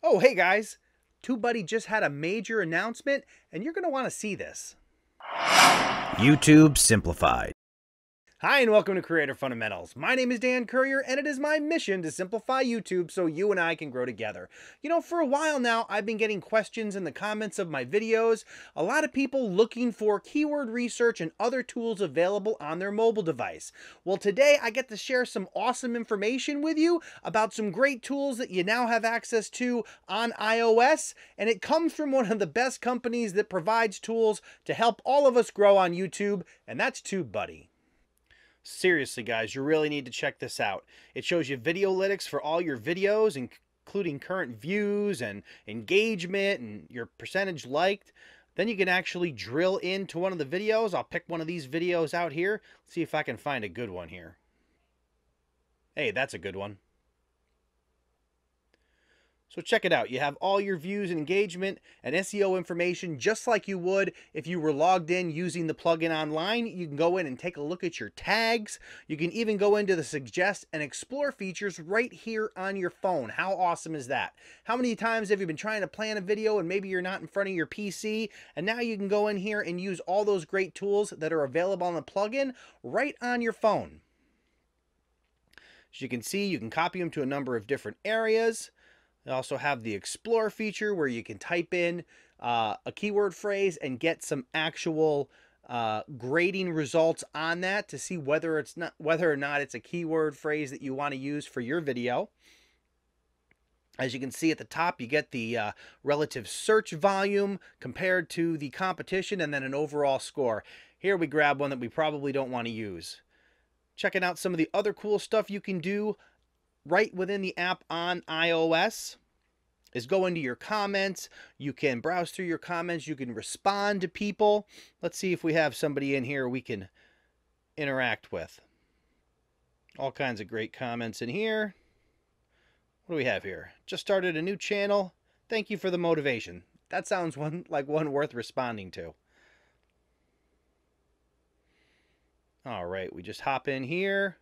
Oh, hey guys! TubeBuddy just had a major announcement, and you're going to want to see this. YouTube Simplified. Hi, and welcome to Creator Fundamentals. My name is Dan Courier, and it is my mission to simplify YouTube so you and I can grow together. You know, for a while now, I've been getting questions in the comments of my videos. A lot of people looking for keyword research and other tools available on their mobile device. Well, today I get to share some awesome information with you about some great tools that you now have access to on iOS, and it comes from one of the best companies that provides tools to help all of us grow on YouTube, and that's TubeBuddy. Seriously, guys, you really need to check this out. It shows you Videolytics for all your videos, including current views and engagement and your percentage liked. Then you can actually drill into one of the videos. I'll pick one of these videos out here. See if I can find a good one here. Hey, that's a good one. So check it out. You have all your views and engagement and SEO information just like you would if you were logged in using the plugin online. You can go in and take a look at your tags. You can even go into the suggest and explore features right here on your phone. How awesome is that? How many times have you been trying to plan a video and maybe you're not in front of your PC, and now you can go in here and use all those great tools that are available on the plugin right on your phone. As you can see, you can copy them to a number of different areas. They also have the Explore feature where you can type in a keyword phrase and get some actual grading results on that to see whether or not it's a keyword phrase that you want to use for your video. As you can see at the top, you get the relative search volume compared to the competition and then an overall score. Here we grab one that we probably don't want to use. Checking out some of the other cool stuff you can do right within the app on iOS is go into your comments. You can browse through your comments. You can respond to people. Let's see if we have somebody in here we can interact with. All kinds of great comments in here. What do we have here? Just started a new channel. Thank you for the motivation. That sounds like one worth responding to. All right, we just hop in here.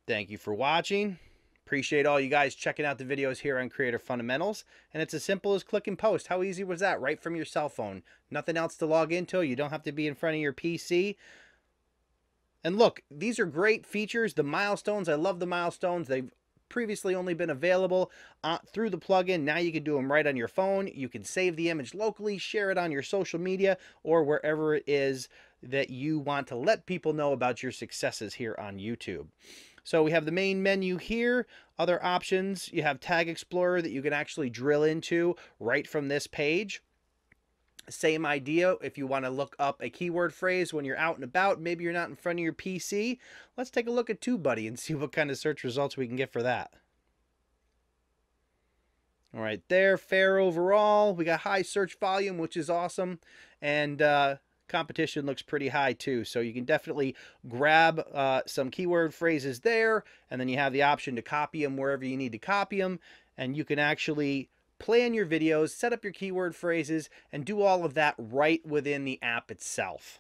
Thank you for watching. Appreciate all you guys checking out the videos here on Creator Fundamentals. And it's as simple as click and post. How easy was that? Right from your cell phone. Nothing else to log into. You don't have to be in front of your PC. And look, these are great features. The milestones, I love the milestones. They've previously only been available through the plugin. Now you can do them right on your phone. You can save the image locally, share it on your social media, or wherever it is that you want to let people know about your successes here on YouTube. So we have the main menu here, other options. You have Tag Explorer that you can actually drill into right from this page. Same idea if you want to look up a keyword phrase when you're out and about, maybe you're not in front of your PC. Let's take a look at TubeBuddy and see what kind of search results we can get for that. All right, there, fair overall. We got high search volume, which is awesome. And competition looks pretty high too, so you can definitely grab some keyword phrases there, and then you have the option to copy them wherever you need to copy them, and you can actually plan your videos, set up your keyword phrases, and do all of that right within the app itself.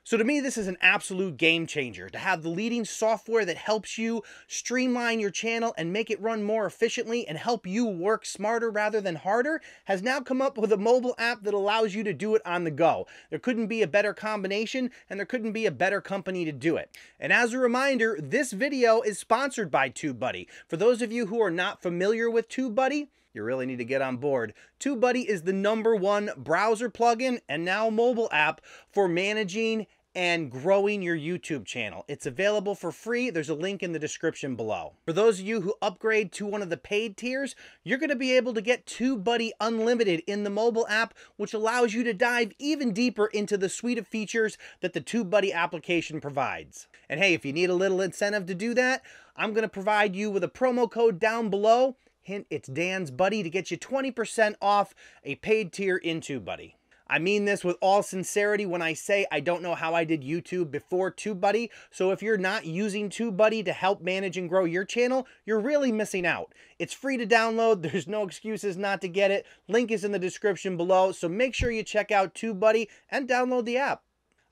So to me, this is an absolute game changer. To have the leading software that helps you streamline your channel and make it run more efficiently and help you work smarter rather than harder has now come up with a mobile app that allows you to do it on the go. There couldn't be a better combination, and there couldn't be a better company to do it. And as a reminder, this video is sponsored by TubeBuddy. For those of you who are not familiar with TubeBuddy, you really need to get on board. TubeBuddy is the #1 browser plugin and now mobile app for managing and growing your YouTube channel. It's available for free. There's a link in the description below. For those of you who upgrade to one of the paid tiers, you're going to be able to get TubeBuddy Unlimited in the mobile app, which allows you to dive even deeper into the suite of features that the TubeBuddy application provides. And hey, if you need a little incentive to do that, I'm going to provide you with a promo code down below. Hint, it's Dan's Buddy, to get you 20% off a paid tier in TubeBuddy. I mean this with all sincerity when I say I don't know how I did YouTube before TubeBuddy, so if you're not using TubeBuddy to help manage and grow your channel, you're really missing out. It's free to download, there's no excuses not to get it. Link is in the description below, so make sure you check out TubeBuddy and download the app.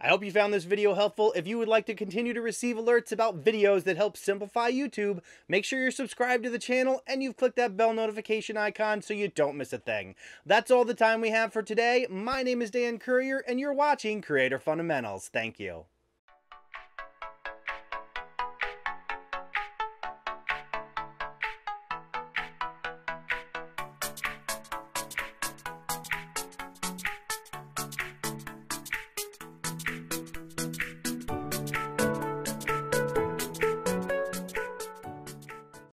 I hope you found this video helpful. If you would like to continue to receive alerts about videos that help simplify YouTube, make sure you're subscribed to the channel and you've clicked that bell notification icon so you don't miss a thing. That's all the time we have for today. My name is Dan Courier and you're watching Creator Fundamentals. Thank you.